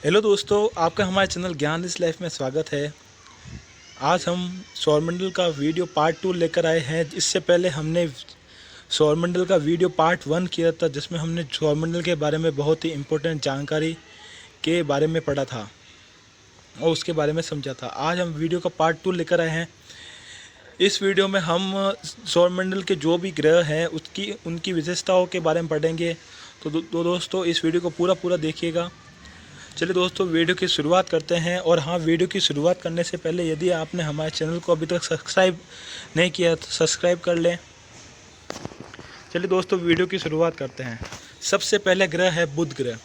Hello दोस्तों, आपका हमारे चैनल ज्ञान इस लाइफ में स्वागत है। आज हम सौरमंडल का वीडियो पार्ट 2 लेकर आए हैं। इससे पहले हमने सौरमंडल का वीडियो पार्ट 1 किया था, जिसमें हमने सौरमंडल के बारे में बहुत ही इम्पोर्टेंट जानकारी के बारे में पढ़ा था और उसके बारे में समझा था। आज हम वीडियो का पार्ट 2 लेकर आए हैं। इस वीडियो में हम सौरमंडल के जो भी ग्रह हैं उनकी विशेषताओं के बारे में पढ़ेंगे। तो दोस्तों, इस वीडियो को पूरा देखिएगा। चलिए दोस्तों, वीडियो की शुरुआत करते हैं। और हाँ, वीडियो की शुरुआत करने से पहले यदि आपने हमारे चैनल को अभी तक सब्सक्राइब नहीं किया तो सब्सक्राइब कर लें। चलिए दोस्तों, वीडियो की शुरुआत करते हैं। सबसे पहले ग्रह है बुध ग्रह।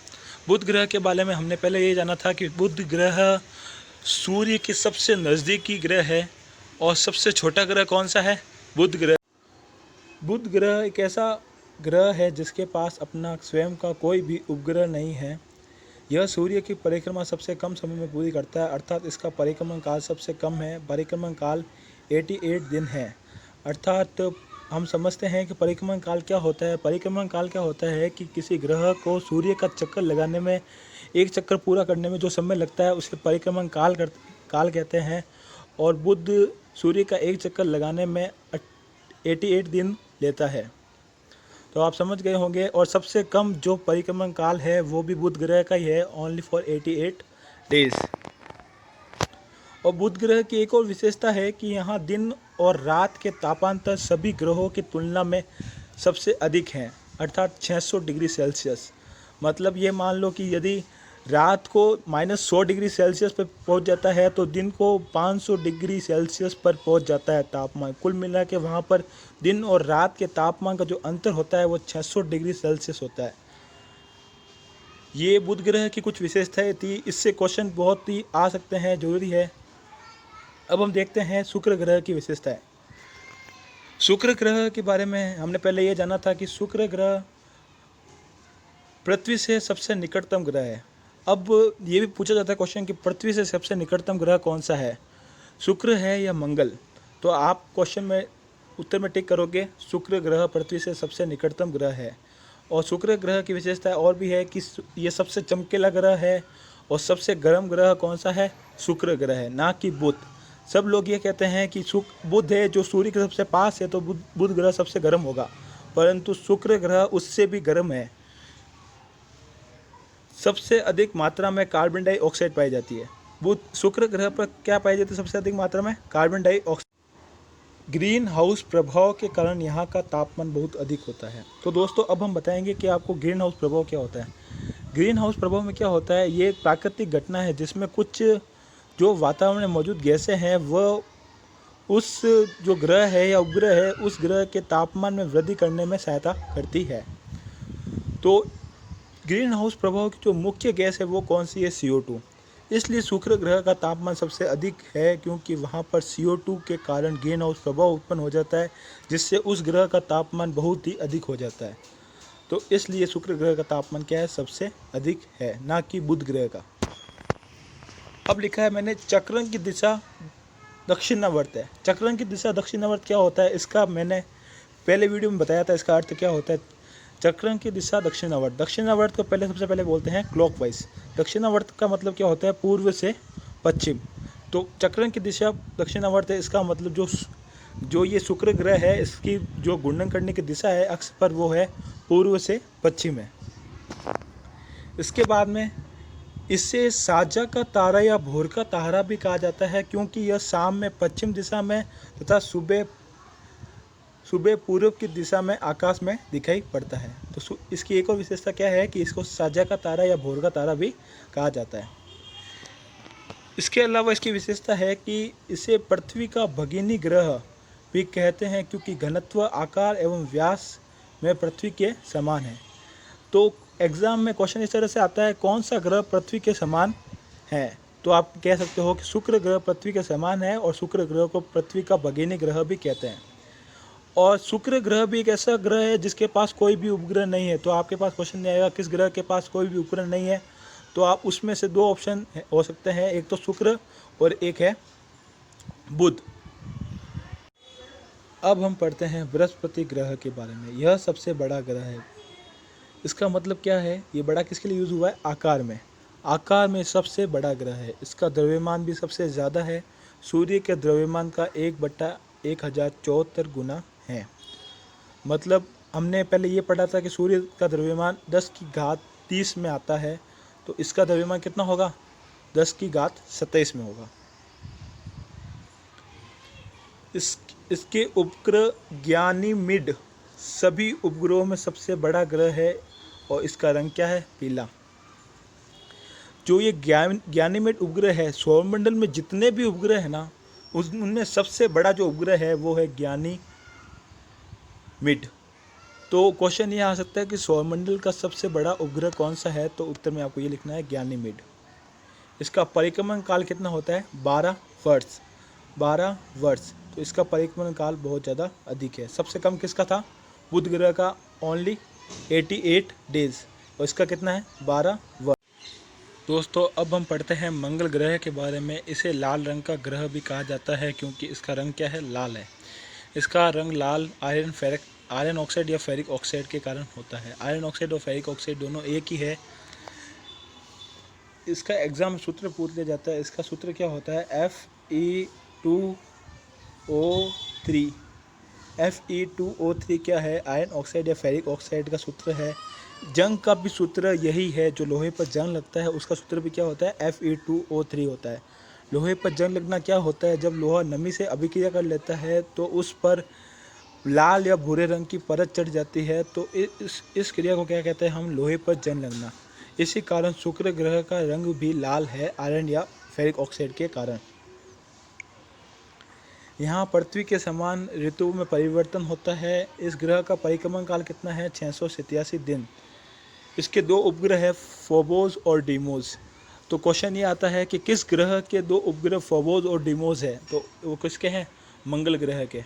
बुध ग्रह के बारे में हमने पहले ये जाना था कि बुध ग्रह सूर्य के सबसे नज़दीकी ग्रह है। और सबसे छोटा ग्रह कौन सा है? बुध ग्रह। बुध ग्रह एक ऐसा ग्रह है जिसके पास अपना स्वयं का कोई भी उपग्रह नहीं है। यह सूर्य की परिक्रमा सबसे कम समय में पूरी करता है, अर्थात इसका परिक्रमण काल सबसे कम है। परिक्रमण काल 88 दिन है। अर्थात हम समझते हैं कि परिक्रमण काल क्या होता है। परिक्रमण काल क्या होता है कि किसी ग्रह को सूर्य का चक्कर लगाने में, एक चक्कर पूरा करने में जो समय लगता है उसे परिक्रमण काल कहते हैं। और बुध सूर्य का एक चक्कर लगाने में 88 दिन लेता है। तो आप समझ गए होंगे। और सबसे कम जो परिक्रमण काल है वो भी बुध ग्रह का ही है, ओनली फॉर 88 डेज। और बुध ग्रह की एक और विशेषता है कि यहाँ दिन और रात के तापांतर सभी ग्रहों की तुलना में सबसे अधिक हैं, अर्थात 600 डिग्री सेल्सियस। मतलब ये मान लो कि यदि रात को -100 डिग्री सेल्सियस पर पहुँच जाता है तो दिन को 500 डिग्री सेल्सियस पर पहुँच जाता है तापमान। कुल मिला के वहाँ पर दिन और रात के तापमान का जो अंतर होता है वो 600 डिग्री सेल्सियस होता है। ये बुध ग्रह की कुछ विशेषताएं थी। इससे क्वेश्चन बहुत ही आ सकते हैं, जरूरी है। अब हम देखते हैं शुक्र ग्रह की विशेषताएं। शुक्र ग्रह के बारे में हमने पहले ये जाना था कि शुक्र ग्रह पृथ्वी से सबसे निकटतम ग्रह है। अब ये भी पूछा जाता है क्वेश्चन कि पृथ्वी से सबसे निकटतम ग्रह कौन सा है, शुक्र है या मंगल? तो आप क्वेश्चन में उत्तर में टिक करोगे शुक्र ग्रह पृथ्वी से सबसे निकटतम ग्रह है। और शुक्र ग्रह की विशेषता और भी है कि ये सबसे चमकीला ग्रह है। और सबसे गर्म ग्रह कौन सा है? शुक्र ग्रह है, ना कि बुध। सब लोग ये कहते हैं कि बुध है जो सूर्य के सबसे पास है तो बुध ग्रह सबसे गर्म होगा, परंतु शुक्र ग्रह उससे भी गर्म है। सबसे अधिक मात्रा में कार्बन डाइऑक्साइड पाई जाती है। शुक्र ग्रह पर क्या पाई जाती है सबसे अधिक मात्रा में? Carbon dioxide. ग्रीन हाउस प्रभाव के कारण यहाँ का तापमान बहुत अधिक होता है। तो दोस्तों, अब हम बताएंगे कि आपको ग्रीन हाउस प्रभाव क्या होता है। ग्रीन हाउस प्रभाव में क्या होता है? ये एक प्राकृतिक घटना है जिसमें कुछ जो वातावरण में मौजूद गैसें हैं वह उस जो ग्रह है या उपग्रह है उस ग्रह के तापमान में वृद्धि करने में सहायता करती है। तो ग्रीन हाउस प्रभाव की जो मुख्य गैस है वो कौन सी है? CO2। इसलिए शुक्र ग्रह का तापमान सबसे अधिक है, क्योंकि वहाँ पर CO2 के कारण ग्रीन हाउस प्रभाव उत्पन्न हो जाता है, जिससे उस ग्रह का तापमान बहुत ही अधिक हो जाता है। तो इसलिए शुक्र ग्रह का तापमान क्या है? सबसे अधिक है, ना कि बुध ग्रह का। अब लिखा है मैंने चक्रण की दिशा दक्षिणावर्त है। चक्रण की दिशा दक्षिणावर्त क्या होता है? इसका मैंने पहले वीडियो में बताया था, इसका अर्थ क्या होता है। चक्रण की दिशा दक्षिणावर्त। दक्षिणावर्त को सबसे पहले बोलते हैं क्लॉकवाइज। दक्षिणावर्त का मतलब क्या होता है? पूर्व से पश्चिम। तो चक्रण की दिशा दक्षिणावर्त है, इसका मतलब जो ये शुक्र ग्रह है इसकी जो घूर्णन करने की दिशा है अक्ष पर वो है पूर्व से पश्चिम है। इसके बाद में इसे साजा का तारा या भोर का तारा भी कहा जाता है, क्योंकि यह शाम में पश्चिम दिशा में तथा सुबह पूर्व की दिशा में आकाश में दिखाई पड़ता है। तो इसकी एक और विशेषता क्या है कि इसको साजा का तारा या भोर का तारा भी कहा जाता है। इसके अलावा इसकी विशेषता है कि इसे पृथ्वी का भगिनी ग्रह भी कहते हैं, क्योंकि घनत्व, आकार एवं व्यास में पृथ्वी के समान है। तो एग्ज़ाम में क्वेश्चन इस तरह से आता है, कौन सा ग्रह पृथ्वी के समान है? तो आप कह सकते हो कि शुक्र ग्रह पृथ्वी के समान है, और शुक्र ग्रह को पृथ्वी का भगिनी ग्रह भी कहते हैं। और शुक्र ग्रह भी एक ऐसा ग्रह है जिसके पास कोई भी उपग्रह नहीं है। तो आपके पास क्वेश्चन नहीं आएगा किस ग्रह के पास कोई भी उपग्रह नहीं है, तो आप उसमें से दो ऑप्शन हो सकते हैं, एक तो शुक्र और एक है बुध। अब हम पढ़ते हैं बृहस्पति ग्रह के बारे में। यह सबसे बड़ा ग्रह है। इसका मतलब क्या है? ये बड़ा किसके लिए यूज़ हुआ है? आकार में। आकार में सबसे बड़ा ग्रह है। इसका द्रव्यमान भी सबसे ज़्यादा है। सूर्य के द्रव्यमान का 1/1074 गुना है। मतलब हमने पहले ये पढ़ा था कि सूर्य का द्रव्यमान 10 की घात 30 में आता है, तो इसका द्रव्यमान कितना होगा? 10 की घात 27 में होगा। इसके उपग्रह गैनीमेड सभी उपग्रहों में सबसे बड़ा ग्रह है और इसका रंग क्या है? पीला। जो ये गैनीमेड उपग्रह है, सौरमंडल में जितने भी उपग्रह है ना, उनमें सबसे बड़ा जो उपग्रह है वो है गैनीमेड। तो क्वेश्चन ये आ सकता है कि सौरमंडल का सबसे बड़ा उपग्रह कौन सा है? तो उत्तर में आपको ये लिखना है गैनीमेड। इसका परिक्रमण काल कितना होता है? 12 वर्ष। 12 वर्ष। तो इसका परिक्रमण काल बहुत ज़्यादा अधिक है। सबसे कम किसका था? बुध ग्रह का, ओनली 88 डेज। और इसका कितना है? 12 वर्ष। दोस्तों, अब हम पढ़ते हैं मंगल ग्रह के बारे में। इसे लाल रंग का ग्रह भी कहा जाता है क्योंकि इसका रंग क्या है? लाल है। इसका रंग लाल आयरन ऑक्साइड या फेरिक ऑक्साइड के कारण होता है। आयरन ऑक्साइड और फेरिक ऑक्साइड दोनों एक ही है। इसका एग्जाम सूत्र पूछ लिया जाता है। इसका सूत्र क्या होता है? Fe2O3। Fe2O3 क्या है? आयरन ऑक्साइड या फेरिक ऑक्साइड का सूत्र है। जंग का भी सूत्र यही है। जो लोहे पर जंग लगता है उसका सूत्र भी क्या होता है? Fe2O3 होता है। लोहे पर जंग लगना क्या होता है? जब लोहा नमी से अभिक्रिया कर लेता है तो उस पर लाल या भूरे रंग की परत चढ़ जाती है, तो इस क्रिया को क्या कहते हैं हम? लोहे पर जंग लगना। इसी कारण शुक्र ग्रह का रंग भी लाल है, आयरन या फेरिक ऑक्साइड के कारण। यहाँ पृथ्वी के समान ऋतुओं में परिवर्तन होता है। इस ग्रह का परिक्रमण काल कितना है? 687 दिन। इसके दो उपग्रह है, फोबोस और डीमोस। तो क्वेश्चन ये आता है कि किस ग्रह के दो उपग्रह फोबोस और डीमोस है? तो वो किसके हैं? मंगल ग्रह के।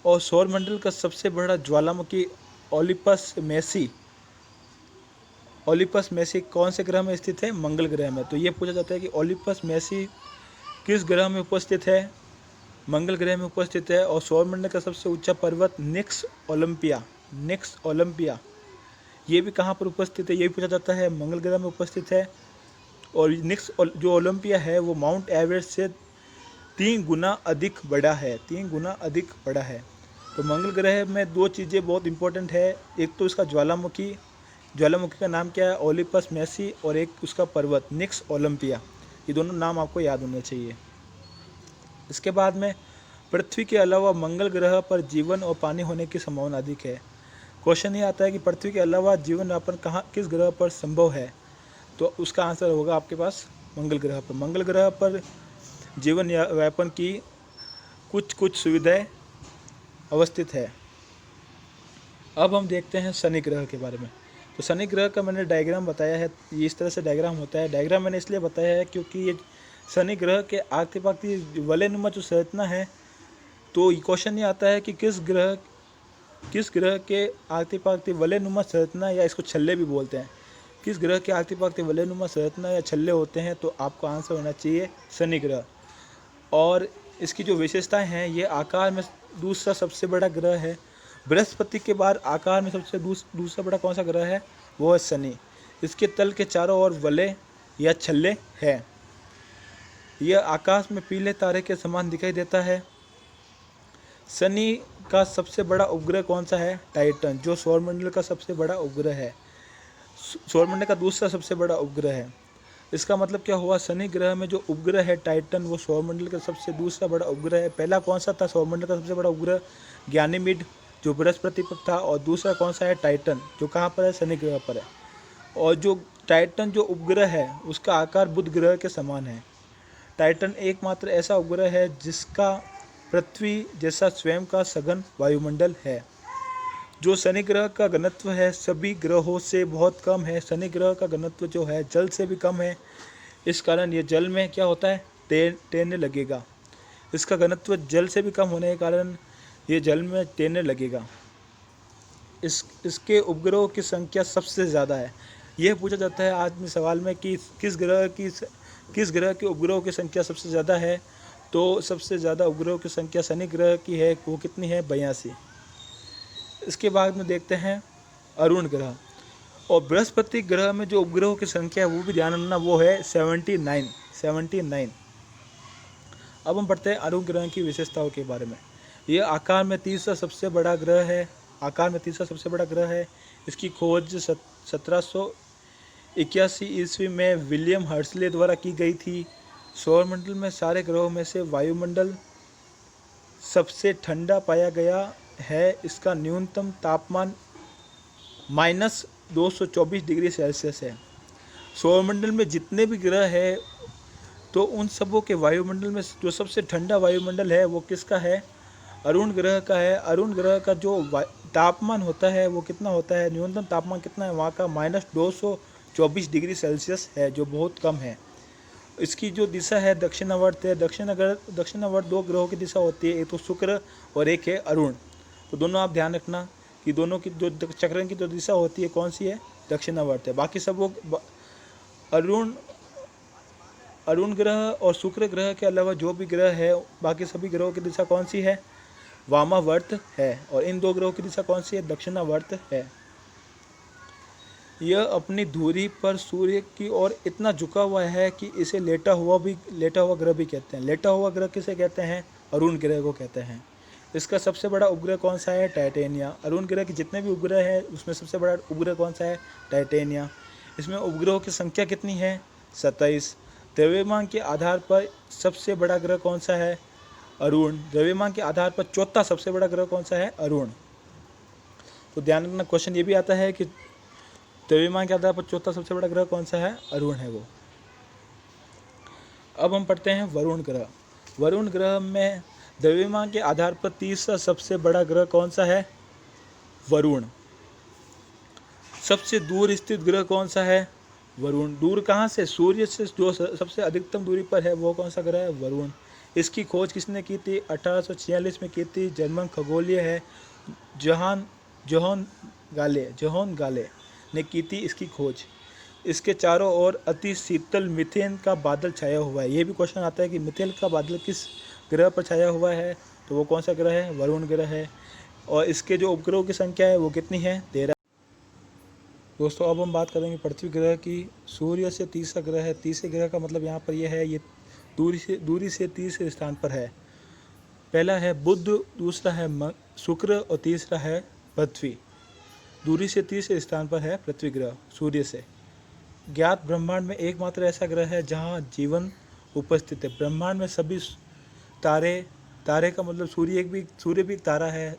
और सौरमंडल का सबसे बड़ा ज्वालामुखी ओलिपस मेसी कौन से ग्रह में स्थित है? मंगल ग्रह में। तो ये पूछा जाता है कि ओलिपस मेसी किस ग्रह में उपस्थित है? मंगल ग्रह में उपस्थित है। और सौरमंडल का सबसे ऊंचा पर्वत निक्स ओलंपिया ये भी कहाँ पर उपस्थित है? ये भी पूछा जाता है। मंगल ग्रह में उपस्थित है। और निक्स जो ओलंपिया है वो माउंट एवरेस्ट से 3 गुना अधिक बड़ा है। तो मंगल ग्रह में दो चीज़ें बहुत इंपॉर्टेंट है। एक तो इसका ज्वालामुखी का नाम क्या है? Olympus Messi. और एक उसका पर्वत निक्स ओलंपिया। ये दोनों नाम आपको याद होने चाहिए। इसके बाद में पृथ्वी के अलावा मंगल ग्रह पर जीवन और पानी होने की संभावना अधिक है। क्वेश्चन ये आता है कि पृथ्वी के अलावा जीवन यापन किस ग्रह पर संभव है? तो उसका आंसर होगा आपके पास मंगल ग्रह पर। मंगल ग्रह पर जीवन यापन की कुछ सुविधाएं अवस्थित है। अब हम देखते हैं शनि ग्रह के बारे में। तो शनि ग्रह का मैंने डायग्राम बताया है। ये इस तरह से डायग्राम होता है। डायग्राम मैंने इसलिए बताया है क्योंकि ये शनि ग्रह के आगती पागती वलयनुमा जो संरचना है, तो क्वेश्चन ये आता है कि किस ग्रह के आगती पागती वलयनुमा संरचना, या इसको छल्ले भी बोलते हैं, किस ग्रह के आगती पागती वलयनुमा संरचना या छल्ले होते हैं? तो आपका आंसर होना चाहिए शनि ग्रह। और इसकी जो विशेषताएं हैं, ये आकार में दूसरा सबसे बड़ा ग्रह है। बृहस्पति के बाद आकार में सबसे दूसरा बड़ा कौन सा ग्रह है? वो है शनि। इसके तल के चारों ओर वलय या छल्ले है। यह आकाश में पीले तारे के समान दिखाई देता है। शनि का सबसे बड़ा उपग्रह कौन सा है? टाइटन, जो सौरमंडल का सबसे बड़ा उपग्रह है। सौरमंडल का दूसरा सबसे बड़ा उपग्रह है। इसका मतलब क्या हुआ? शनि ग्रह में जो उपग्रह है टाइटन, वो सौरमंडल का सबसे दूसरा बड़ा उपग्रह है। पहला कौन सा था सौरमंडल का सबसे बड़ा उपग्रह? गैनीमेड, जो बृहस्पति पर था। और दूसरा कौन सा है? टाइटन, जो कहाँ पर है? शनि ग्रह पर है। और जो टाइटन जो उपग्रह है उसका आकार बुध ग्रह के समान है। टाइटन एकमात्र ऐसा उपग्रह है जिसका पृथ्वी जैसा स्वयं का सघन वायुमंडल है। जो शनि ग्रह का घनत्व है सभी ग्रहों से बहुत कम है। शनि ग्रह का घनत्व जो है जल से भी कम है। इस कारण ये जल में क्या होता है? तैरने लगेगा। इसका घनत्व जल से भी कम होने के कारण ये जल में तैरने लगेगा। इसके उपग्रहों की संख्या सबसे ज़्यादा है। यह पूछा जाता है आज में सवाल में कि किस ग्रह के उपग्रहों की संख्या सबसे ज़्यादा है? तो सबसे ज़्यादा उपग्रहों की संख्या शनि ग्रह की है। वो कितनी है? 82। इसके बाद में देखते हैं अरुण ग्रह। और बृहस्पति ग्रह में जो उपग्रहों की संख्या है वो भी ध्यान रखना, वो है 79। अब हम पढ़ते हैं अरुण ग्रह की विशेषताओं के बारे में। यह आकार में तीसरा सबसे बड़ा ग्रह है। इसकी खोज 1781 ईस्वी में विलियम हर्शले द्वारा की गई थी। सौरमंडल में सारे ग्रहों में से वायुमंडल सबसे ठंडा पाया गया है। इसका न्यूनतम तापमान -224 डिग्री सेल्सियस है। सौरमंडल में जितने भी ग्रह हैं तो उन सबों के वायुमंडल में जो सबसे ठंडा वायुमंडल है वो किसका है? अरुण ग्रह का है। अरुण ग्रह का जो तापमान होता है वो कितना होता है, न्यूनतम तापमान कितना है वहाँ का? -224 डिग्री सेल्सियस है, जो बहुत कम है। इसकी जो दिशा है दक्षिणावर्त है। दक्षिणावर्त 2 ग्रहों की दिशा होती है, एक तो शुक्र और एक है अरुण। तो दोनों आप ध्यान रखना कि दोनों की जो चक्र की जो दिशा होती है कौन सी है? दक्षिणावर्त है। बाकी सब वो अरुण ग्रह और शुक्र ग्रह के अलावा जो भी ग्रह है बाकी सभी ग्रहों की दिशा कौन सी है? वामावर्त है। और इन 2 ग्रहों की दिशा कौन सी है? दक्षिणावर्त है। यह अपनी धुरी पर सूर्य की ओर इतना झुका हुआ है कि इसे लेटा हुआ ग्रह भी कहते हैं। लेटा हुआ ग्रह किसे कहते हैं? अरुण ग्रह को कहते हैं। इसका सबसे बड़ा उपग्रह कौन सा है? टाइटेनिया। अरुण ग्रह के जितने भी उपग्रह हैं उसमें सबसे बड़ा उपग्रह कौन सा है? टाइटेनिया। इसमें उपग्रहों की संख्या कितनी है? 27। द्रव्यमान के आधार पर सबसे बड़ा ग्रह कौन सा है? अरुण। द्रव्यमान के आधार पर चौथा सबसे बड़ा ग्रह कौन सा है? अरुण। तो ध्यान रखना, क्वेश्चन ये भी आता है कि द्रव्यमान के आधार पर चौथा सबसे बड़ा ग्रह कौन सा है? अरुण है वो। अब हम पढ़ते हैं वरुण ग्रह। वरुण ग्रह में द्रव्यमान के आधार पर तीसरा सबसे बड़ा ग्रह कौन सा है? वरुण। सबसे दूर स्थित ग्रह कौन सा है? वरुण। दूर कहाँ से? सूर्य से जो सबसे अधिकतम दूरी पर है वो कौन सा ग्रह है? वरुण। इसकी खोज किसने की थी? 1846 में की थी। जर्मन खगोलीय है जोहान गाले ने की थी इसकी खोज। इसके चारों ओर अति शीतल मीथेन का बादल छाया हुआ है। ये भी क्वेश्चन आता है कि मीथेन का बादल किस ग्रह पर छाया हुआ है? तो वो कौन सा ग्रह है? वरुण ग्रह है। और इसके जो उपग्रहों की संख्या है वो कितनी है? 13। दोस्तों अब हम बात करेंगे पृथ्वी ग्रह की। सूर्य से तीसरा ग्रह है। तीसरे ग्रह का मतलब यहाँ पर यह है, ये दूरी से तीसरे स्थान पर है। पहला है बुध, दूसरा है शुक्र और तीसरा है पृथ्वी। दूरी से तीसरे स्थान पर है पृथ्वी ग्रह सूर्य से। ज्ञात ब्रह्मांड में एकमात्र ऐसा ग्रह है जहाँ जीवन उपस्थित है। ब्रह्मांड में सभी तारे का मतलब सूर्य भी एक तारा है।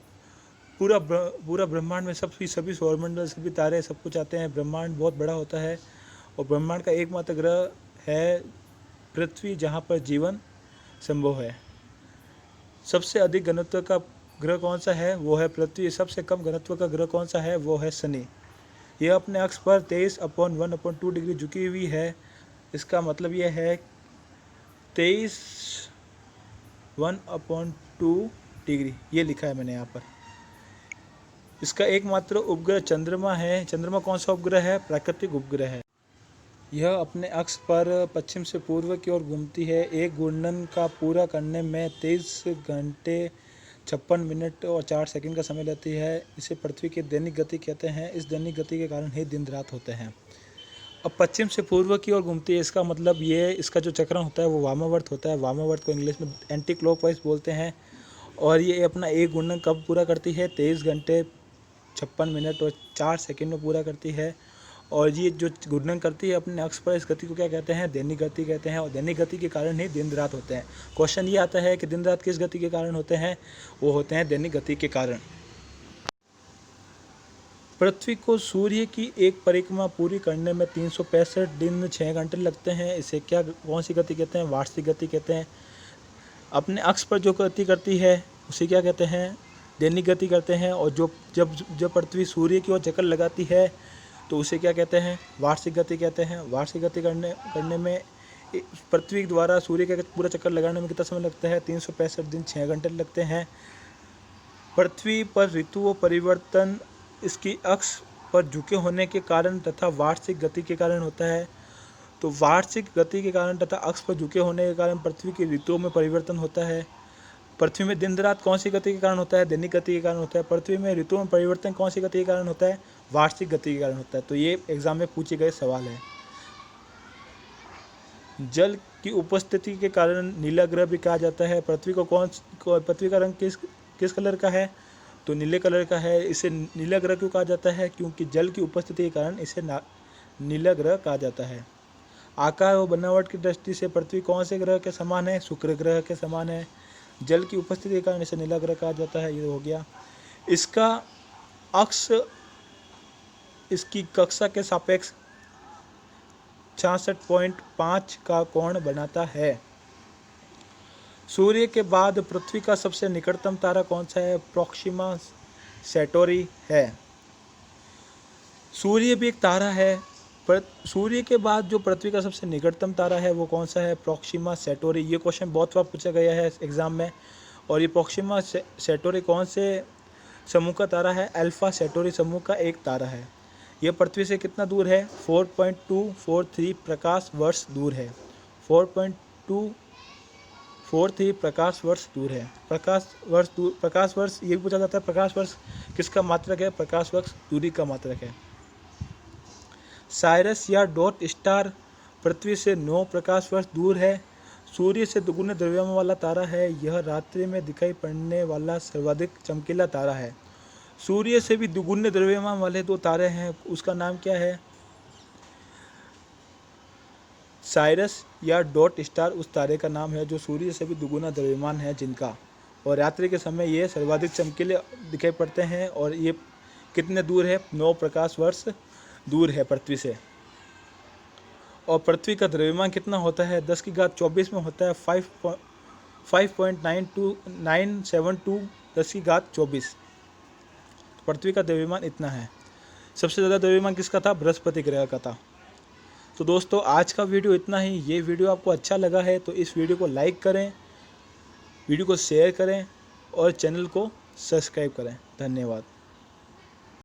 पूरा ब्रह्मांड में सभी सौरमंडल, सभी तारे, सब कुछ आते हैं। ब्रह्मांड बहुत बड़ा होता है और ब्रह्मांड का एकमात्र ग्रह है पृथ्वी, जहाँ पर जीवन संभव है। सबसे अधिक घनत्व का ग्रह कौन सा है? वो है पृथ्वी। सबसे कम घनत्व का ग्रह कौन सा है? वो है शनि। यह अपने अक्ष पर 23/1/2 डिग्री झुकी हुई है। इसका मतलब यह है 23/1/2 डिग्री, ये लिखा है मैंने यहाँ पर। इसका एकमात्र उपग्रह चंद्रमा है। चंद्रमा कौन सा उपग्रह है? प्राकृतिक उपग्रह है। यह अपने अक्ष पर पश्चिम से पूर्व की ओर घूमती है। एक घूर्णन का पूरा करने में 23 घंटे 56 मिनट और 4 सेकंड का समय लेती है। इसे पृथ्वी की दैनिक गति कहते हैं। इस दैनिक गति के कारण ही दिन रात होते हैं। अब पश्चिम से पूर्व की ओर घूमती है, इसका मतलब ये इसका जो चक्रण होता है वो वामावर्त होता है। वामावर्त को इंग्लिश में एंटी क्लॉकवाइज बोलते हैं। और ये अपना एक घूर्णन कब पूरा करती है? 23 घंटे 56 मिनट और 4 सेकंड में पूरा करती है। और ये जो घूर्णन करती है अपने अक्ष पर, इस गति को क्या कहते हैं? दैनिक गति कहते हैं। और दैनिक गति के कारण ही दिन रात होते हैं। क्वेश्चन ये आता है कि दिन रात किस गति के कारण होते हैं? वो होते हैं दैनिक गति के कारण। पृथ्वी को सूर्य की एक परिक्रमा पूरी करने में 365 दिन 6 घंटे लगते हैं। इसे कौन सी गति कहते हैं? वार्षिक गति कहते हैं। अपने अक्ष पर जो गति करती है उसे क्या कहते हैं? दैनिक गति करते हैं। और जब पृथ्वी सूर्य की ओर चक्कर लगाती है तो उसे क्या कहते हैं? वार्षिक गति कहते हैं। वार्षिक गति करने में पृथ्वी द्वारा सूर्य का पूरा चक्कर लगाने में कितना समय लगता है? 365 दिन 6 घंटे लगते हैं। पृथ्वी पर ऋतुओं परिवर्तन इसकी अक्ष पर झुके होने के कारण तथा वार्षिक गति के कारण होता है। तो वार्षिक गति के कारण तथा अक्ष पर झुके होने के कारण पृथ्वी की ऋतुओं में परिवर्तन होता है। पृथ्वी में दिन रात कौन सी गति के कारण होता है? दैनिक गति के कारण होता है। पृथ्वी में ऋतुओं में परिवर्तन कौन सी गति के कारण होता है? वार्षिक गति के कारण होता है। तो ये एग्जाम में पूछे गए सवाल है। जल की उपस्थिति के कारण नीला ग्रह भी कहा जाता है। पृथ्वी का रंग किस कलर का है? तो नीले कलर का है। इसे नीला ग्रह क्यों कहा जाता है? क्योंकि जल की उपस्थिति के कारण इसे नीला ग्रह कहा जाता है। आकार और बनावट की दृष्टि से पृथ्वी कौन से ग्रह के समान है? शुक्र ग्रह के समान है। जल की उपस्थिति के कारण इसे नीला ग्रह कहा जाता है। ये हो गया। इसका अक्ष इसकी कक्षा के सापेक्ष 66.5 का कोण बनाता है। सूर्य के बाद पृथ्वी का सबसे निकटतम तारा कौन सा है? प्रोक्सिमा सेंटोरी है। सूर्य भी एक तारा है, पर सूर्य के बाद जो पृथ्वी का सबसे निकटतम तारा है वो कौन सा है? Proxima Centauri. ये क्वेश्चन बहुत बार पूछा गया है एग्जाम में। और ये प्रोक्सिमा सेंटोरी कौन से समूह का तारा है? अल्फा सेंटोरी समूह का एक तारा है। यह पृथ्वी से कितना दूर है? 4.243 प्रकाश वर्ष दूर है। 4.243 प्रकाश वर्ष दूर है। प्रकाश वर्ष ये पूछा जाता है, प्रकाश वर्ष किसका मात्रक है? प्रकाश वर्ष दूरी का मात्रक है। साइरस या डॉट स्टार पृथ्वी से 9 प्रकाश वर्ष दूर है। सूर्य से दुगुने द्रव्यमान वाला तारा है। यह रात्रि में दिखाई पड़ने वाला सर्वाधिक चमकीला तारा है। सूर्य से भी दुगुने द्रव्यमान वाले 2 तारे हैं, उसका नाम क्या है? साइरस या डॉट स्टार उस तारे का नाम है जो सूर्य से भी दुगुना द्रव्यमान है जिनका, और रात्रि के समय ये सर्वाधिक चमकीले दिखाई पड़ते हैं। और ये कितने दूर है? 9 प्रकाश वर्ष दूर है पृथ्वी से। और पृथ्वी का द्रव्यमान कितना होता है? 10⁻24 में होता है 5.972 10⁻24। पृथ्वी का द्रव्यमान इतना है। सबसे ज़्यादा द्रव्यमान किसका था? बृहस्पति ग्रह का था। तो दोस्तों आज का वीडियो इतना ही। ये वीडियो आपको अच्छा लगा है तो इस वीडियो को लाइक करें, वीडियो को शेयर करें और चैनल को सब्सक्राइब करें। धन्यवाद।